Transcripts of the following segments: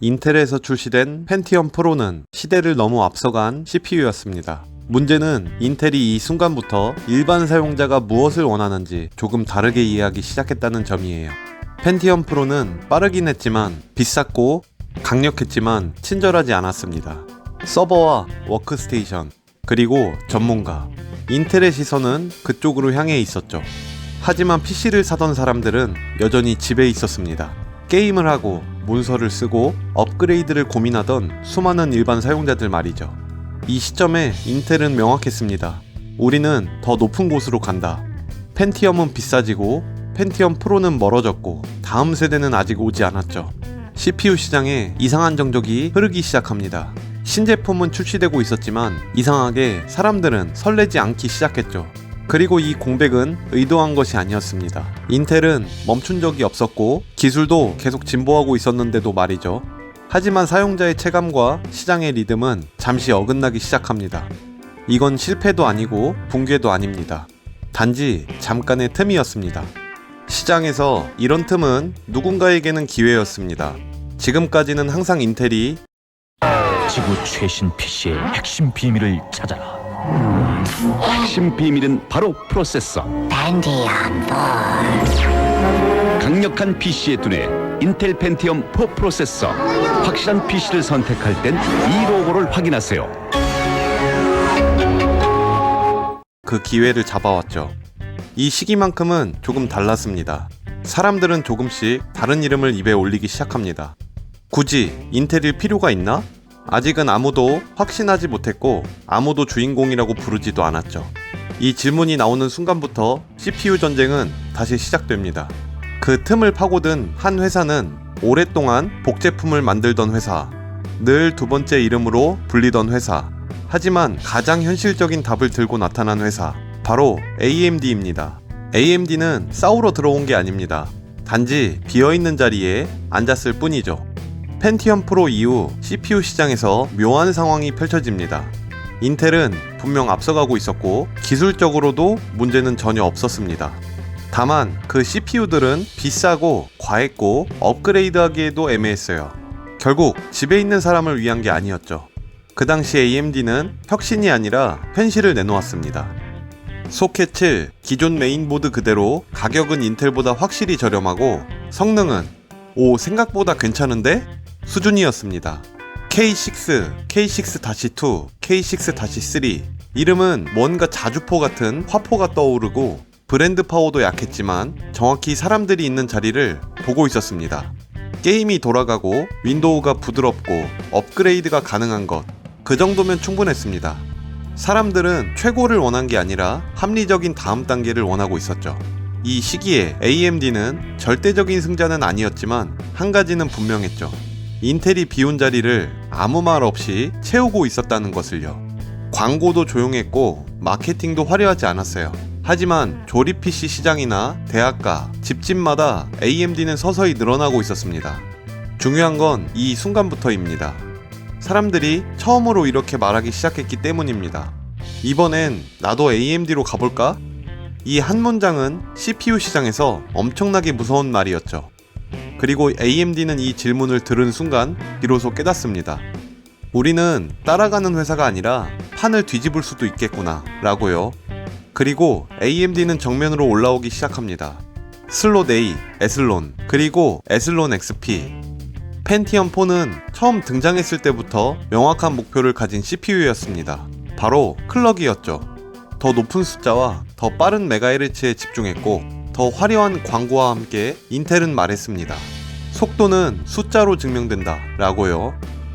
인텔에서 출시된 펜티엄 프로는 시대를 너무 앞서간 CPU였습니다. 문제는 인텔이 이 순간부터 일반 사용자가 무엇을 원하는지 조금 다르게 이해하기 시작했다는 점이에요. 펜티엄 프로는 빠르긴 했지만 비쌌고 강력했지만 친절하지 않았습니다. 서버와 워크스테이션, 그리고 전문가, 인텔의 시선은 그쪽으로 향해 있었죠. 하지만 PC를 사던 사람들은 여전히 집에 있었습니다. 게임을 하고 문서를 쓰고 업그레이드를 고민하던 수많은 일반 사용자들 말이죠. 이 시점에 인텔은 명확했습니다. 우리는 더 높은 곳으로 간다. 펜티엄은 비싸지고 펜티엄 프로는 멀어졌고 다음 세대는 아직 오지 않았죠. CPU 시장에 이상한 정적이 흐르기 시작합니다. 신제품은 출시되고 있었지만 이상하게 사람들은 설레지 않기 시작했죠. 그리고 이 공백은 의도한 것이 아니었습니다. 인텔은 멈춘 적이 없었고 기술도 계속 진보하고 있었는데도 말이죠. 하지만 사용자의 체감과 시장의 리듬은 잠시 어긋나기 시작합니다. 이건 실패도 아니고 붕괴도 아닙니다. 단지 잠깐의 틈이었습니다. 시장에서 이런 틈은 누군가에게는 기회였습니다. 지금까지는 항상 인텔이 지구 최신 PC의 핵심 비밀을 찾아라. 핵심 비밀은 바로 프로세서. 펜티엄 4. 강력한 PC의 두뇌 인텔 펜티엄 4 프로세서. 확실한 PC를 선택할 땐 이 로고를 확인하세요. 그 기회를 잡아왔죠. 이 시기만큼은 조금 달랐습니다. 사람들은 조금씩 다른 이름을 입에 올리기 시작합니다. 굳이 인텔일 필요가 있나? 아직은 아무도 확신하지 못했고 아무도 주인공이라고 부르지도 않았죠. 이 질문이 나오는 순간부터 CPU 전쟁은 다시 시작됩니다. 그 틈을 파고든 한 회사는 오랫동안 복제품을 만들던 회사, 늘 두 번째 이름으로 불리던 회사, 하지만 가장 현실적인 답을 들고 나타난 회사, 바로 AMD입니다. AMD는 싸우러 들어온 게 아닙니다. 단지 비어있는 자리에 앉았을 뿐이죠. 펜티엄 프로 이후 CPU 시장에서 묘한 상황이 펼쳐집니다. 인텔은 분명 앞서가고 있었고 기술적으로도 문제는 전혀 없었습니다. 다만 그 CPU들은 비싸고 과했고 업그레이드하기에도 애매했어요. 결국 집에 있는 사람을 위한 게 아니었죠. 그 당시 AMD는 혁신이 아니라 현실을 내놓았습니다. 소켓 7, 기존 메인보드 그대로 가격은 인텔보다 확실히 저렴하고 성능은 생각보다 괜찮은데? 수준이었습니다. K6, K6-2, K6-3 이름은 뭔가 자주포 같은 화포가 떠오르고 브랜드 파워도 약했지만 정확히 사람들이 있는 자리를 보고 있었습니다. 게임이 돌아가고 윈도우가 부드럽고 업그레이드가 가능한 것, 그 정도면 충분했습니다. 사람들은 최고를 원한 게 아니라 합리적인 다음 단계를 원하고 있었죠. 이 시기에 AMD는 절대적인 승자는 아니었지만 한 가지는 분명했죠. 인텔이 비운 자리를 아무 말 없이 채우고 있었다는 것을요. 광고도 조용했고 마케팅도 화려하지 않았어요. 하지만 조립 PC 시장이나 대학가, 집집마다 AMD는 서서히 늘어나고 있었습니다. 중요한 건 이 순간부터입니다. 사람들이 처음으로 이렇게 말하기 시작했기 때문입니다. 이번엔 나도 AMD로 가볼까? 이 한 문장은 CPU 시장에서 엄청나게 무서운 말이었죠. 그리고 AMD는 이 질문을 들은 순간 비로소 깨닫습니다. 우리는 따라가는 회사가 아니라 판을 뒤집을 수도 있겠구나 라고요. 그리고 AMD는 정면으로 올라오기 시작합니다. 슬롯 A, 에슬론, 그리고 에슬론 XP. 펜티엄 4는 처음 등장했을 때부터 명확한 목표를 가진 CPU였습니다. 바로 클럭이었죠. 더 높은 숫자와 더 빠른 메가헤르츠에 집중했고 더 화려한 광고와 함께 인텔은 말했습니다. 속도는 숫자로 증명된다 라고요.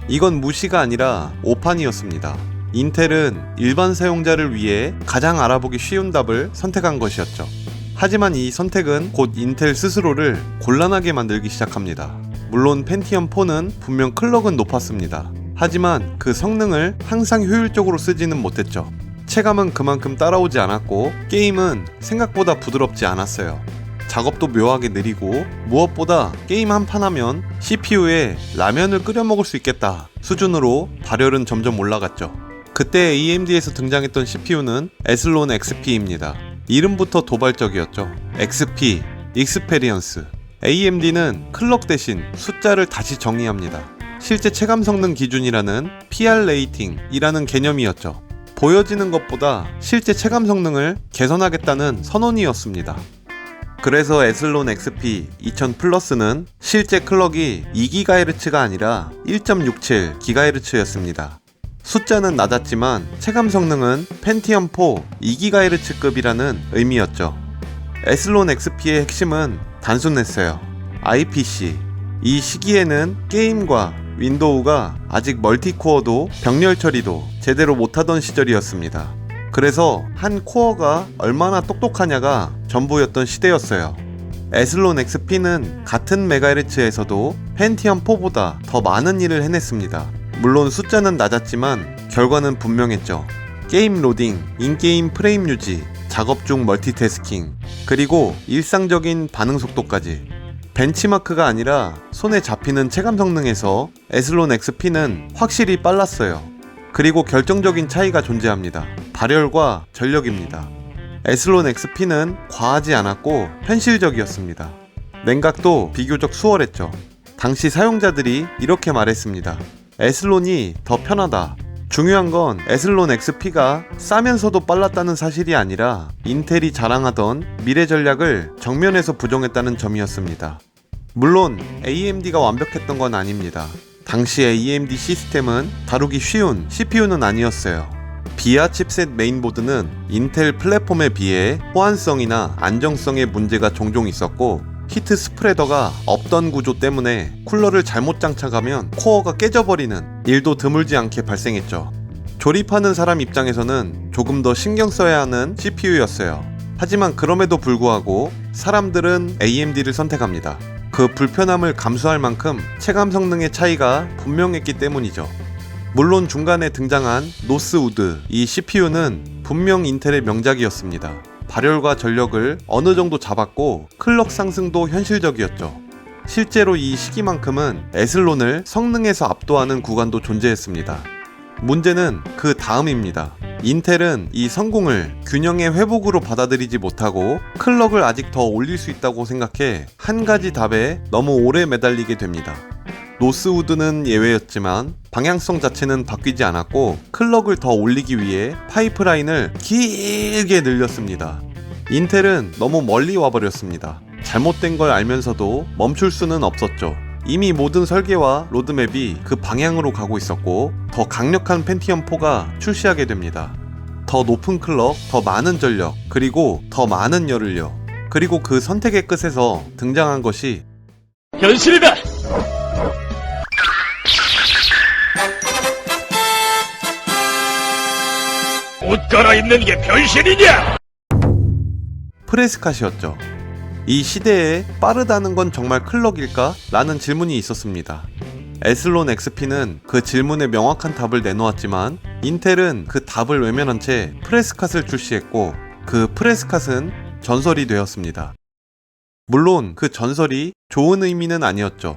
이건 무시가 아니라 오판이었습니다. 인텔은 일반 사용자를 위해 가장 알아보기 쉬운 답을 선택한 것이었죠. 하지만 이 선택은 곧 인텔 스스로를 곤란하게 만들기 시작합니다. 물론 펜티엄 4는 분명 클럭은 높았습니다. 하지만 그 성능을 항상 효율적으로 쓰지는 못했죠. 체감은 그만큼 따라오지 않았고 게임은 생각보다 부드럽지 않았어요. 작업도 묘하게 느리고 무엇보다 게임 한 판 하면 CPU에 라면을 끓여 먹을 수 있겠다 수준으로 발열은 점점 올라갔죠. 그때 AMD에서 등장했던 CPU는 에슬론 XP입니다. 이름부터 도발적이었죠. XP, 익스페리언스. AMD는 클럭 대신 숫자를 다시 정의합니다. 실제 체감 성능 기준이라는 PR 레이팅이라는 개념이었죠. 보여지는 것보다 실제 체감 성능을 개선하겠다는 선언이었습니다. 그래서 에슬론 XP 2000 플러스는 실제 클럭이 2GHz가 아니라 1.67GHz였습니다. 숫자는 낮았지만 체감 성능은 펜티엄 4 2GHz급이라는 의미였죠. 에슬론 XP의 핵심은 단순했어요. IPC. 이 시기에는 게임과 윈도우가 아직 멀티코어도 병렬 처리도 제대로 못하던 시절이었습니다. 그래서 한 코어가 얼마나 똑똑하냐가 전부였던 시대였어요. 에슬론 XP는 같은 메가헤르츠에서도 펜티엄 4보다 더 많은 일을 해냈습니다. 물론 숫자는 낮았지만 결과는 분명했죠. 게임 로딩, 인게임 프레임 유지, 작업 중 멀티태스킹, 그리고 일상적인 반응 속도까지. 벤치마크가 아니라 손에 잡히는 체감 성능에서 에슬론 XP는 확실히 빨랐어요. 그리고 결정적인 차이가 존재합니다. 발열과 전력입니다. 에슬론 XP는 과하지 않았고 현실적이었습니다. 냉각도 비교적 수월했죠. 당시 사용자들이 이렇게 말했습니다. 에슬론이 더 편하다. 중요한 건 에슬론 XP가 싸면서도 빨랐다는 사실이 아니라 인텔이 자랑하던 미래 전략을 정면에서 부정했다는 점이었습니다. 물론 AMD가 완벽했던 건 아닙니다. 당시 AMD 시스템은 다루기 쉬운 CPU는 아니었어요. 비아 칩셋 메인보드는 인텔 플랫폼에 비해 호환성이나 안정성에 문제가 종종 있었고 히트 스프레더가 없던 구조 때문에 쿨러를 잘못 장착하면 코어가 깨져버리는 일도 드물지 않게 발생했죠. 조립하는 사람 입장에서는 조금 더 신경 써야 하는 CPU였어요. 하지만 그럼에도 불구하고 사람들은 AMD를 선택합니다. 그 불편함을 감수할 만큼 체감 성능의 차이가 분명했기 때문이죠. 물론 중간에 등장한 노스우드, 이 CPU는 분명 인텔의 명작이었습니다. 발열과 전력을 어느 정도 잡았고 클럭 상승도 현실적이었죠. 실제로 이 시기만큼은 에슬론을 성능에서 압도하는 구간도 존재했습니다. 문제는 그 다음입니다. 인텔은 이 성공을 균형의 회복으로 받아들이지 못하고 클럭을 아직 더 올릴 수 있다고 생각해 한 가지 답에 너무 오래 매달리게 됩니다. 노스우드는 예외였지만 방향성 자체는 바뀌지 않았고 클럭을 더 올리기 위해 파이프라인을 길게 늘렸습니다. 인텔은 너무 멀리 와버렸습니다. 잘못된 걸 알면서도 멈출 수는 없었죠. 이미 모든 설계와 로드맵이 그 방향으로 가고 있었고 더 강력한 펜티엄 4가 출시하게 됩니다. 더 높은 클럭, 더 많은 전력, 그리고 더 많은 열을요. 그리고 그 선택의 끝에서 등장한 것이 현실이다. 옷 갈아입는 게 변신이냐? 프레스컷이었죠. 이 시대에 빠르다는 건 정말 클럭일까? 라는 질문이 있었습니다. 에슬론 XP는 그 질문에 명확한 답을 내놓았지만 인텔은 그 답을 외면한 채 프레스컷을 출시했고 그 프레스컷은 전설이 되었습니다. 물론 그 전설이 좋은 의미는 아니었죠.